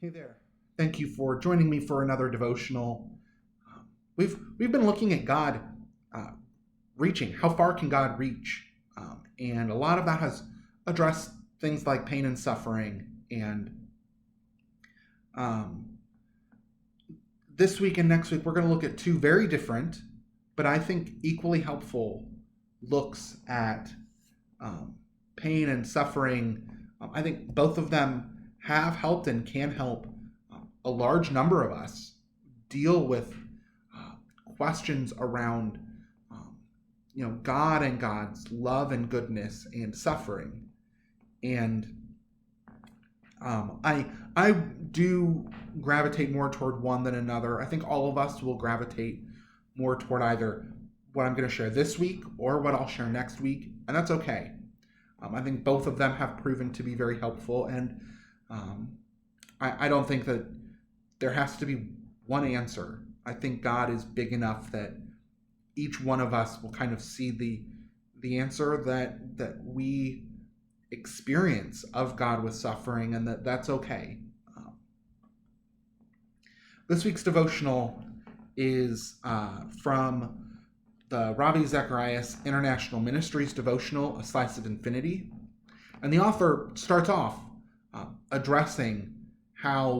Hey there. Thank you for joining me for another devotional. We've been looking at God uh, reaching. How far can God reach? And a lot of that has addressed things like pain and suffering. And um, this week and next week, we're going to look at two very different, but I think equally helpful looks at pain and suffering. I think both of them have helped and can help a large number of us deal with questions around God and God's love and goodness and suffering. And I do gravitate more toward one than another. I think all of us will gravitate more toward either what I'm going to share this week or what I'll share next week, and that's okay. I think both of them have proven to be very helpful, and I don't think that there has to be one answer. I think God is big enough that each one of us will kind of see the answer that we experience of God with suffering, and that's okay. This week's devotional is from the Ravi Zacharias International Ministries devotional, A Slice of Infinity. And the author starts off addressing how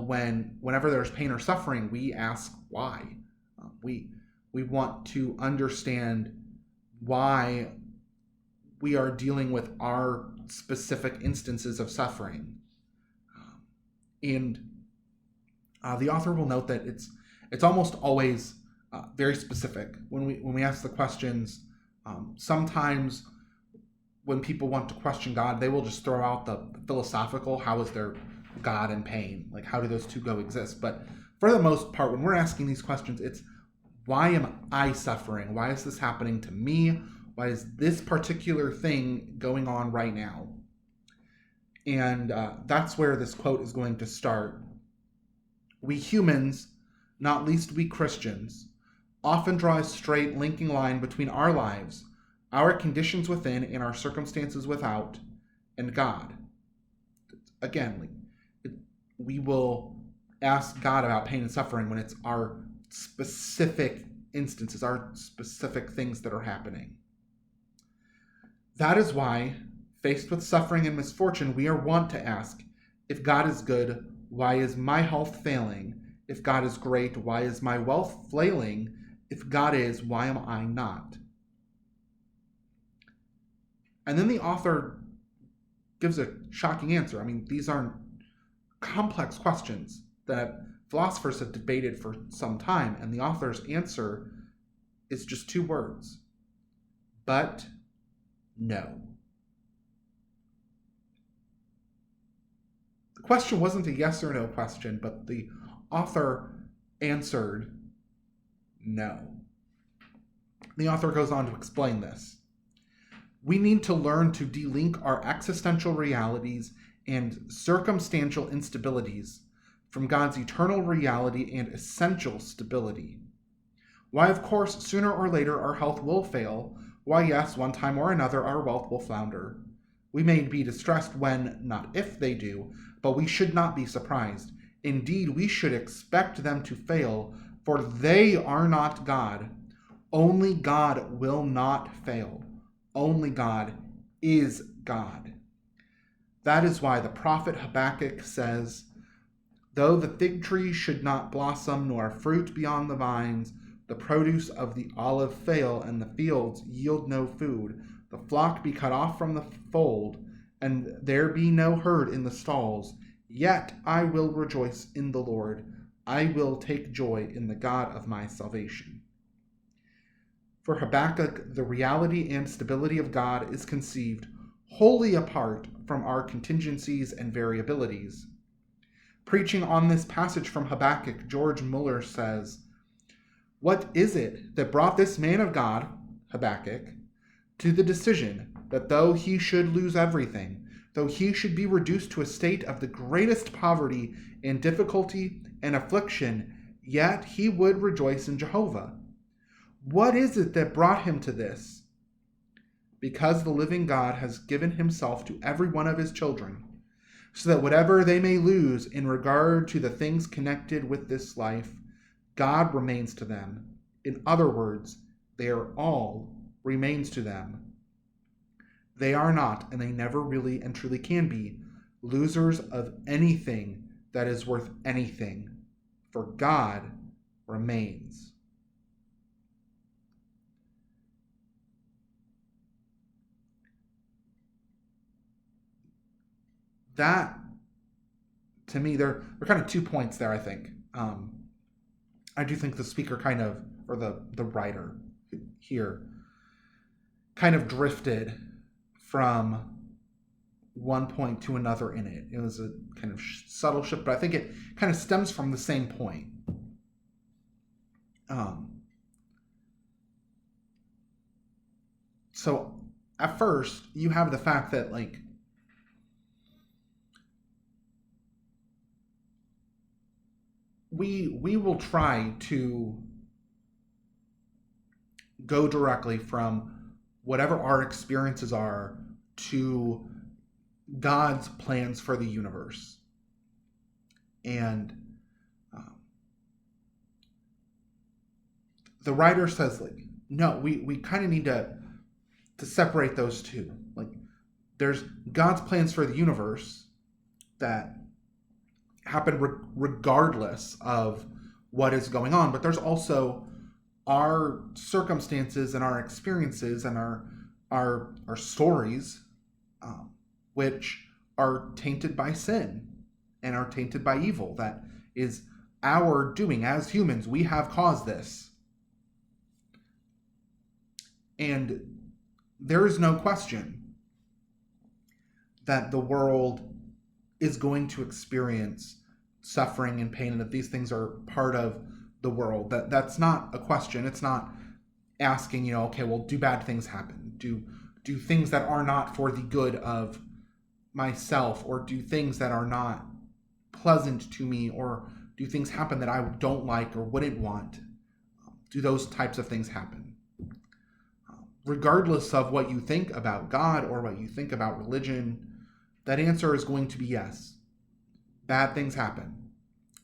whenever there's pain or suffering, we ask why. We want to understand why we are dealing with our specific instances of suffering. And the author will note that it's almost always very specific when we ask the questions. Sometimes when people want to question God, they will just throw out the philosophical, how is there God and pain? Like, how do those two coexist? But for the most part, when we're asking these questions, it's why am I suffering? Why is this happening to me? Why is this particular thing going on right now? And that's where this quote is going to start. We humans, not least we Christians, often draw a straight linking line between our lives, our conditions within, and our circumstances without, and God. Again, we will ask God about pain and suffering when it's our specific instances, our specific things that are happening. That is why, faced with suffering and misfortune, we are wont to ask, if God is good, why is my health failing? If God is great, why is my wealth flailing? If God is, why am I not? And then the author gives a shocking answer. I mean, these aren't complex questions that philosophers have debated for some time, and the author's answer is just two words: but no. The question wasn't a yes or no question, but the author answered no. The author goes on to explain this. We need to learn to delink our existential realities and circumstantial instabilities from God's eternal reality and essential stability. Why, of course, sooner or later our health will fail. Why, yes, one time or another our wealth will flounder. We may be distressed when, not if they do, but we should not be surprised. Indeed, we should expect them to fail, for they are not God. Only God will not fail. Only God is God. That is why the prophet Habakkuk says, though the fig tree should not blossom, nor fruit be on the vines, the produce of the olive fail, and the fields yield no food, the flock be cut off from the fold, and there be no herd in the stalls, yet I will rejoice in the Lord. I will take joy in the God of my salvation. For Habakkuk, the reality and stability of God is conceived wholly apart from our contingencies and variabilities. Preaching on this passage from Habakkuk, George Muller says, what is it that brought this man of God, Habakkuk, to the decision that though he should lose everything, though he should be reduced to a state of the greatest poverty and difficulty and affliction, yet he would rejoice in Jehovah? What is it that brought him to this? Because the living God has given himself to every one of his children. so that whatever they may lose in regard to the things connected with this life, God remains to them. In other words, their all remains to them. They are not, and they never really and truly can be, losers of anything that is worth anything, for God remains. That, to me, there are kind of 2 points there, I think. I do think the speaker or the writer here, kind of drifted from one point to another in it. It was a kind of subtle shift, but I think it kind of stems from the same point. So at first, you have the fact that, like, we will try to go directly from whatever our experiences are to God's plans for the universe. And the writer says, like, no, we kind of need to separate those two. Like, there's God's plans for the universe that happen regardless of what is going on, but there's also our circumstances and our experiences and our stories, which are tainted by sin and are tainted by evil. That is our doing as humans. We have caused this. And there is no question that the world is going to experience suffering and pain, and that these things are part of the world. That's not a question. It's not asking, okay, well, do bad things happen? Do things that are not for the good of myself, or do things that are not pleasant to me, or do things happen that I don't like or wouldn't want? Do those types of things happen? Regardless of what you think about God or what you think about religion, that answer is going to be yes. Bad things happen.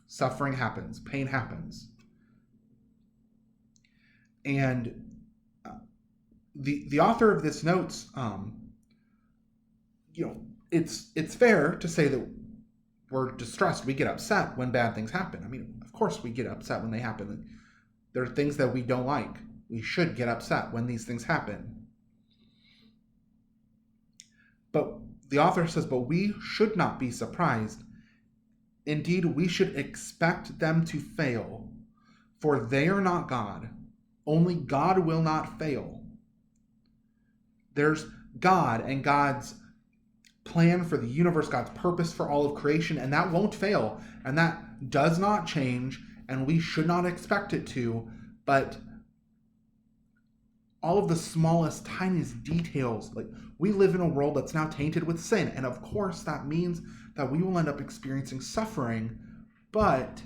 Suffering happens. Pain happens. And the author of this notes, it's fair to say that we're distressed. We get upset when bad things happen. I mean, of course we get upset when they happen. There are things that we don't like. We should get upset when these things happen. But the author says, but we should not be surprised. Indeed, we should expect them to fail, for they are not God. Only God will not fail. There's God and God's plan for the universe, God's purpose for all of creation, and that won't fail. And that does not change, and we should not expect it to. But all of the smallest, tiniest details, like, we live in a world that's now tainted with sin. And of course, that means that we will end up experiencing suffering. But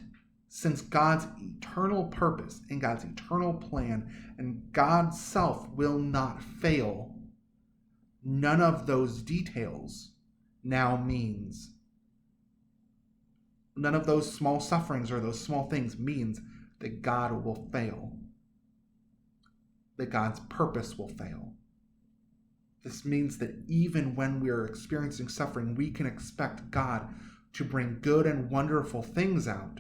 since God's eternal purpose and God's eternal plan and God's self will not fail, none of those details now means, none of those small sufferings or those small things means that God will fail, that God's purpose will fail. This means that even when we are experiencing suffering, we can expect God to bring good and wonderful things out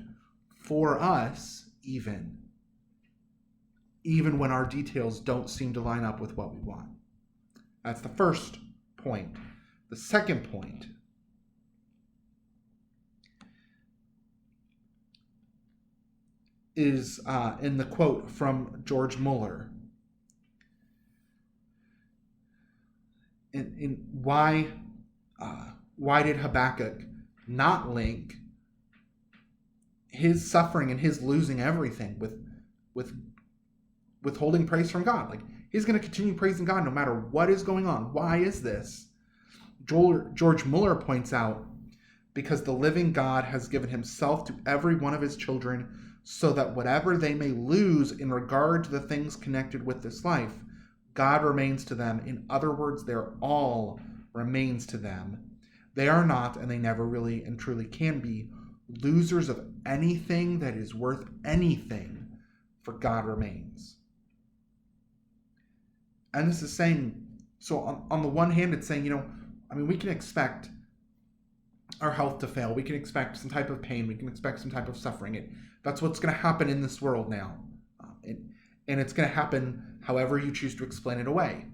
for us, even when our details don't seem to line up with what we want. That's the first point. The second point is in the quote from George Muller. In why did Habakkuk not link his suffering and his losing everything with withholding praise from God? Like, he's going to continue praising God no matter what is going on. Why is this? George Muller points out, because the living God has given himself to every one of his children, so that whatever they may lose in regard to the things connected with this life, God remains to them. In other words, their all remains to them. They are not, and they never really and truly can be, losers of anything that is worth anything, for God remains. And this is saying, so on the one hand, it's saying, we can expect our health to fail. We can expect some type of pain. We can expect some type of suffering. That's what's going to happen in this world now. And it's going to happen however you choose to explain it away.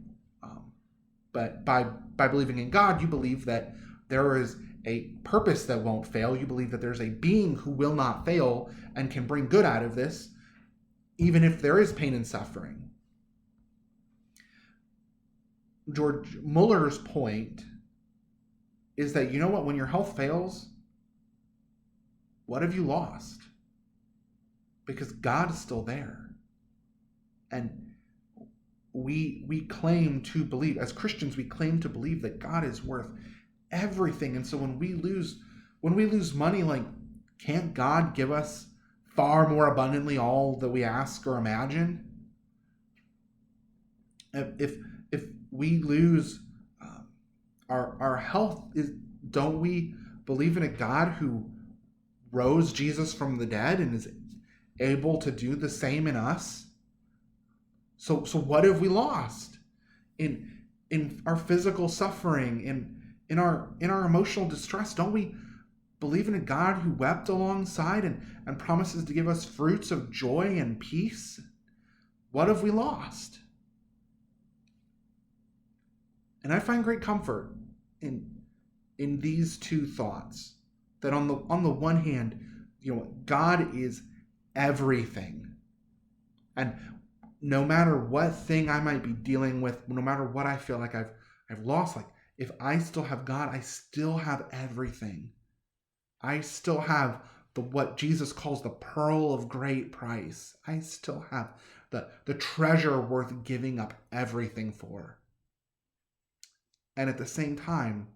But by believing in God, you believe that there is a purpose that won't fail. You believe that there's a being who will not fail and can bring good out of this, even if there is pain and suffering. George Muller's point is that, when your health fails, what have you lost? Because God is still there. And we claim to believe, as Christians, we claim to believe that God is worth everything. And so when we lose money, can't God give us far more abundantly all that we ask or imagine? If we lose our health, don't we believe in a God who rose Jesus from the dead and is able to do the same in us? So what have we lost in our physical suffering, in our emotional distress? Don't we believe in a God who wept alongside and promises to give us fruits of joy and peace? What have we lost? And I find great comfort in these two thoughts. That on the one hand, God is everything. And no matter what thing I might be dealing with, no matter what I feel like I've lost, if I still have God, I still have everything. I still have what Jesus calls the pearl of great price. I still have the treasure worth giving up everything for. And at the same time,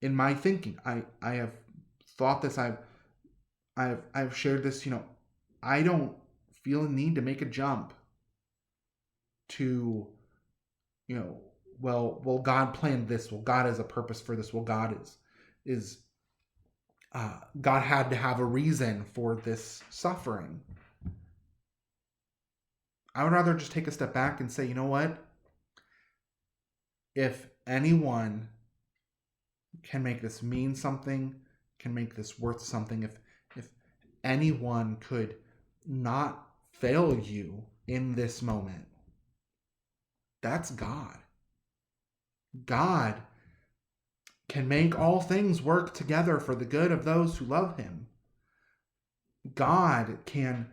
in my thinking, I have thought this, I've shared this, I don't feel a need to make a jump to, well, God planned this. Well, God has a purpose for this. Well, God God had to have a reason for this suffering. I would rather just take a step back and say, you know what? If anyone can make this mean something, can make this worth something, if anyone could not fail you in this moment, that's God. God can make all things work together for the good of those who love him. God can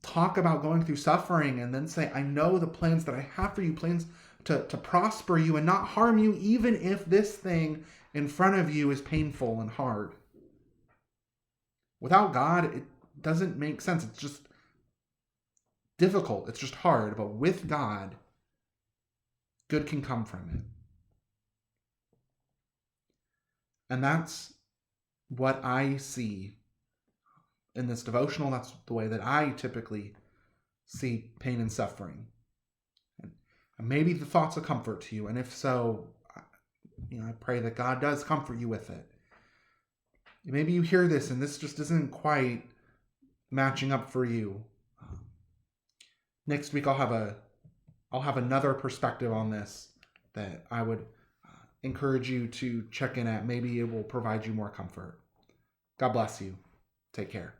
talk about going through suffering and then say, I know the plans that I have for you, plans to prosper you and not harm you, even if this thing in front of you is painful and hard. Without God, it doesn't make sense. It's just difficult. It's just hard. But with God, good can come from it. And that's what I see in this devotional. That's the way that I typically see pain and suffering. And maybe the thoughts of comfort to you. And if so, I pray that God does comfort you with it. Maybe you hear this and this just isn't quite matching up for you. Next week I'll have another perspective on this that I would encourage you to check in at. Maybe it will provide you more comfort. God bless you. Take care.